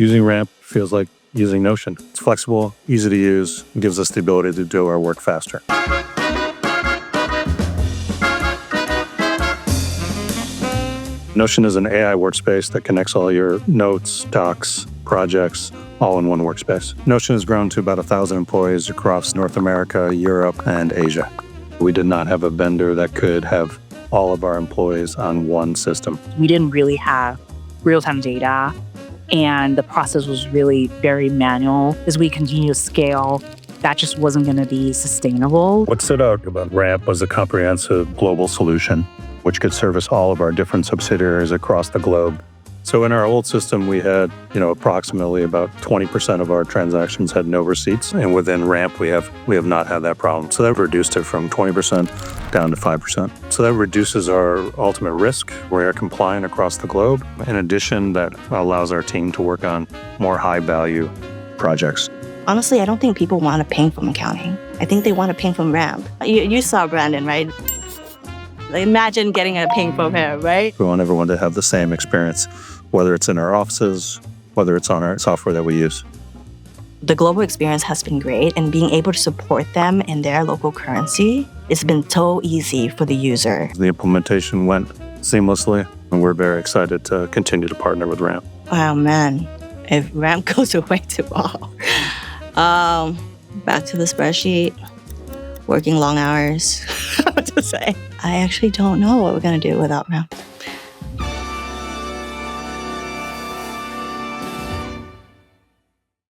Using Ramp feels like using Notion. It's flexible, easy to use, and gives us the ability to do our work faster. Notion is an AI workspace that connects all your notes, docs, projects, all in one workspace. Notion has grown to about 1,000 employees across North America, Europe, and Asia. We did not have a vendor that could have all of our employees on one system. We didn't really have real-time data, and the process was really very manual. As we continue to scale, that just wasn't going to be sustainable. What stood out about Ramp was a comprehensive global solution, which could service all of our different subsidiaries across the globe. So in our old system, we had, approximately about 20% of our transactions had no receipts. And within Ramp, we have not had that problem. So that reduced it from 20% down to 5%. So that reduces our ultimate risk. We're compliant across the globe. In addition, that allows our team to work on more high-value projects. Honestly, I don't think people want a ping from accounting. I think they want a ping from Ramp. You saw Brandon, right? Imagine getting a ping from him, right? We want everyone to have the same experience, whether it's in our offices, whether it's on our software that we use. The global experience has been great, and being able to support them in their local currency, it's been so easy for the user. The implementation went seamlessly, and we're very excited to continue to partner with Ramp. Oh man, if Ramp goes away tomorrow. Back to the spreadsheet, working long hours. What to say? I actually don't know what we're going to do without Ramp.